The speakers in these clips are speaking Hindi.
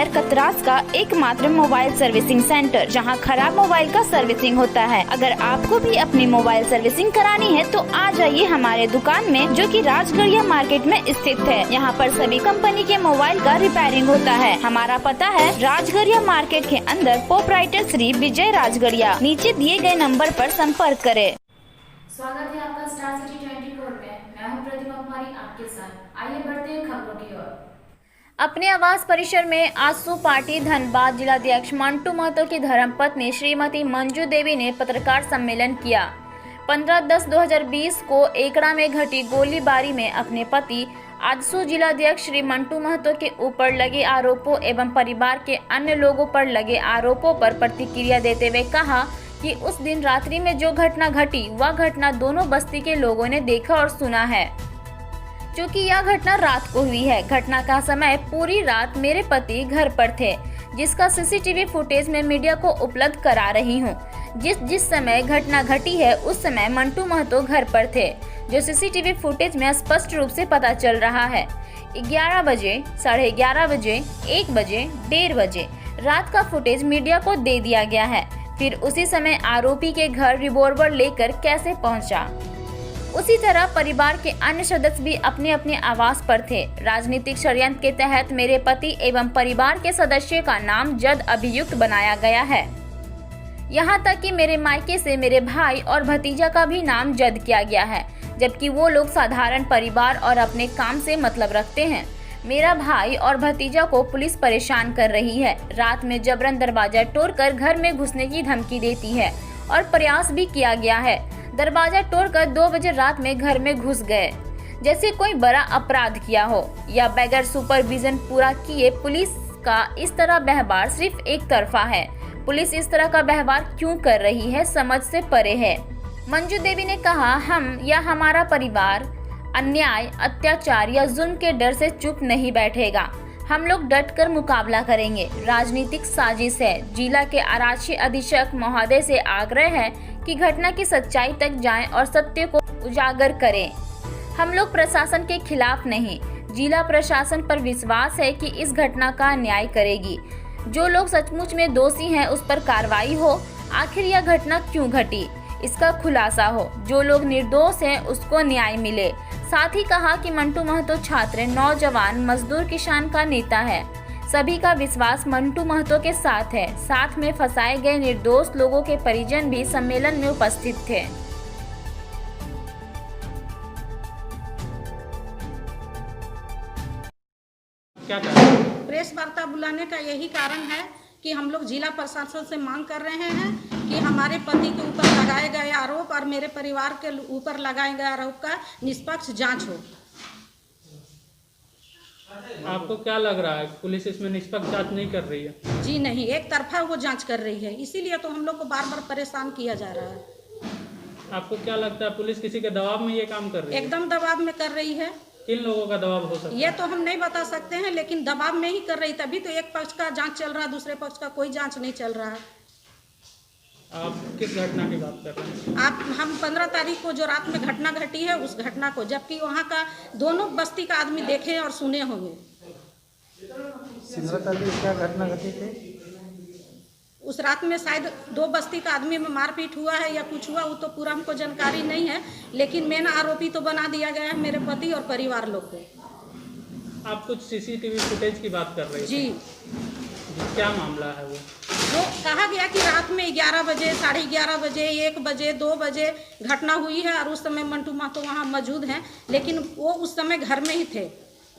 शहर कतरास का एकमात्र मोबाइल सर्विसिंग सेंटर, जहां खराब मोबाइल का सर्विसिंग होता है। अगर आपको भी अपनी मोबाइल सर्विसिंग करानी है तो आ जाइए हमारे दुकान में, जो कि राजगढ़िया मार्केट में स्थित है। यहाँ पर सभी कंपनी के मोबाइल का रिपेयरिंग होता है। हमारा पता है राजगढ़िया मार्केट के अंदर, प्रोप्राइटर श्री विजय राजगढ़िया। नीचे दिए गए नंबर पर संपर्क करें। स्वागत है आपका स्टार सिटी 24 में। मैं हूं प्रतिमा कुमारी आपके साथ। आइए बढ़ते हैं खबरों की ओर। अपने आवास परिसर में आजसू पार्टी धनबाद जिलाध्यक्ष मंटू महतो की धर्मपत्नी श्रीमती मंजू देवी ने पत्रकार सम्मेलन किया। 15/10/2020 को एकड़ा में घटी गोलीबारी में अपने पति आजसू जिलाध्यक्ष श्री मंटू महतो के ऊपर लगे आरोपों एवं परिवार के अन्य लोगों पर लगे आरोपों पर प्रतिक्रिया देते हुए कहा कि उस दिन रात्रि में जो घटना घटी वह घटना दोनों बस्ती के लोगों ने देखा और सुना है। क्योंकि यह घटना रात को हुई है। घटना का समय पूरी रात मेरे पति घर पर थे, जिसका सीसीटीवी फुटेज में मीडिया को उपलब्ध करा रही हूं। जिस समय घटना घटी है उस समय मंटू महतो घर पर थे, जो सीसीटीवी फुटेज में स्पष्ट रूप से पता चल रहा है। 11 बजे, 11:30 बजे, 1 बजे, 1:30 बजे रात का फुटेज मीडिया को दे दिया गया है। फिर उसी समय आरोपी के घर रिवॉल्वर लेकर कैसे पहुंचा। उसी तरह परिवार के अन्य सदस्य भी अपने अपने आवास पर थे। राजनीतिक षड्यंत्र के तहत मेरे पति एवं परिवार के सदस्य का नाम जद अभियुक्त बनाया गया है। यहां तक कि मेरे मायके से मेरे भाई और भतीजा का भी नाम जद किया गया है, जबकि वो लोग साधारण परिवार और अपने काम से मतलब रखते हैं। मेरा भाई और भतीजा को पुलिस परेशान कर रही है। रात में जबरन दरवाजा तोड़कर घर में घुसने की धमकी देती है और प्रयास भी किया गया है। दरवाजा तोड़कर 2 बजे रात में घर में घुस गए, जैसे कोई बड़ा अपराध किया हो या बगैर सुपरविजन पूरा किए। पुलिस का इस तरह व्यवहार सिर्फ एक तरफा है। पुलिस इस तरह का व्यवहार क्यों कर रही है, समझ से परे है। मंजू देवी ने कहा, हम या हमारा परिवार अन्याय, अत्याचार या जुल्म के डर से चुप नहीं बैठेगा। हम लोग डट कर मुकाबला करेंगे। राजनीतिक साजिश है। जिला के आरक्षी अधीक्षक महोदय से आग्रह है कि घटना की सच्चाई तक जाएं और सत्य को उजागर करें। हम लोग प्रशासन के खिलाफ नहीं, जिला प्रशासन पर विश्वास है कि इस घटना का न्याय करेगी। जो लोग सचमुच में दोषी हैं उस पर कार्रवाई हो। आखिर यह घटना क्यों घटी, इसका खुलासा हो। जो लोग निर्दोष हैं उसको न्याय मिले। साथ ही कहा कि मंटू महतो छात्र, नौजवान, मजदूर, किसान का नेता है। सभी का विश्वास मंटू महतो के साथ है। साथ में फंसाए गए निर्दोष लोगों के परिजन भी सम्मेलन में उपस्थित थे। प्रेस वार्ता बुलाने का यही कारण है कि हम लोग जिला प्रशासन से मांग कर रहे हैं कि हमारे पति के ऊपर लगाए गए आरोप और मेरे परिवार के ऊपर लगाए गए आरोप का निष्पक्ष जांच हो। आपको क्या लग रहा है, पुलिस इसमें निष्पक्ष जांच नहीं कर रही है? जी नहीं, एक तरफा वो जांच कर रही है। इसीलिए तो हम लोग को बार बार परेशान किया जा रहा है। आपको क्या लगता है, पुलिस किसी के दबाव में ये काम कर रही है? एकदम दबाव में कर रही है। किन लोगों का दबाव हो सकता है ये तो हम नहीं बता सकते हैं, लेकिन दबाव में ही कर रही। तभी तो एक पक्ष का जांच चल रहा है, दूसरे पक्ष का कोई जांच नहीं चल रहा है। आप किस घटना की बात कर रहे हैं? हम 15 तारीख को जो रात में घटना घटी है उस घटना को, जबकि वहाँ का दोनों बस्ती का आदमी देखे और सुने होंगे। 15 तारीख क्या घटना घटी थी? उस रात में शायद 2 बस्ती का आदमी में मारपीट हुआ है या कुछ हुआ, वो तो पूरा हमको जानकारी नहीं है, लेकिन मेन आरोपी तो बना दिया गया है मेरे पति और परिवार लोग को। आप कुछ सीसीटीवी फुटेज की बात कर रहे हैं? जी। क्या मामला है वो? जो कहा गया कि रात में 11 बजे, 11:30 बजे, 1 बजे, 2 बजे घटना हुई है और उस समय मंटू महतो वहाँ मौजूद हैं, लेकिन वो उस समय घर में ही थे।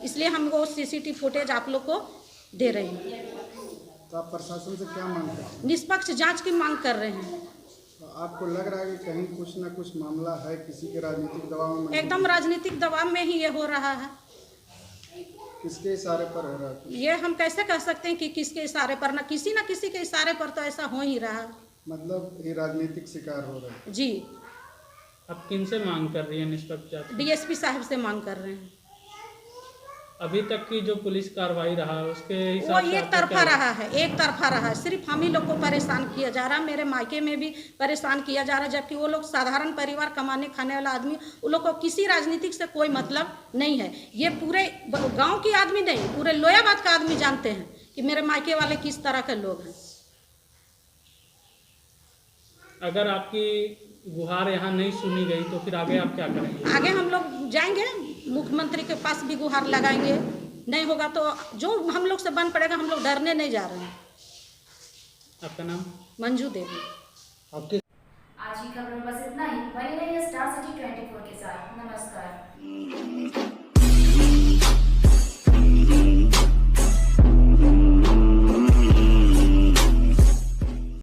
इसलिए हम वो सीसीटीवी फुटेज आप लोग को दे रहे हैं। तो आप प्रशासन से क्या मांग कर रहे हैं? निष्पक्ष जांच की मांग कर रहे हैं। तो आपको लग रहा है कि कहीं कुछ ना कुछ मामला है, किसी के राजनीतिक दबाव में? एकदम राजनीतिक दबाव में ही ये हो रहा है। किसके इशारे पर हो रहा है? ये हम कैसे कह सकते हैं कि किसके इशारे पर, ना किसी के इशारे पर तो ऐसा हो ही रहा है। मतलब ये राजनीतिक शिकार हो रहा है। जी। आप किन से मांग कर रही है निष्पक्ष जांच? डीएसपी साहब से मांग कर रहे हैं। अभी तक की जो पुलिस कार्रवाई रहा है उसके हिसाब वो से एक तरफा रहा है, एक तरफा रहा है। सिर्फ हम ही लोग को परेशान किया जा रहा है। मेरे मायके में भी परेशान किया जा रहा है, जबकि वो लोग साधारण परिवार, कमाने खाने वाला आदमी, उन लोग को किसी राजनीतिक से कोई मतलब नहीं है। ये पूरे गांव के आदमी नहीं, पूरे लोयाबाद का आदमी जानते हैं कि मेरे मायके वाले किस तरह के लोग हैं। अगर आपकी गुहार यहाँ नहीं सुनी गई तो फिर आगे आप क्या करेंगे? आगे हम लोग जाएंगे, मुख्यमंत्री के पास भी गुहार लगाएंगे, नहीं होगा तो जो हम लोग से बन पड़ेगा, हम लोग डरने नहीं जा रहे हैं। आपका नाम? मंजू देवी। आपके आज की खबरों में बस इतना ही। बने रहिए स्टार सिटी 24 के साथ।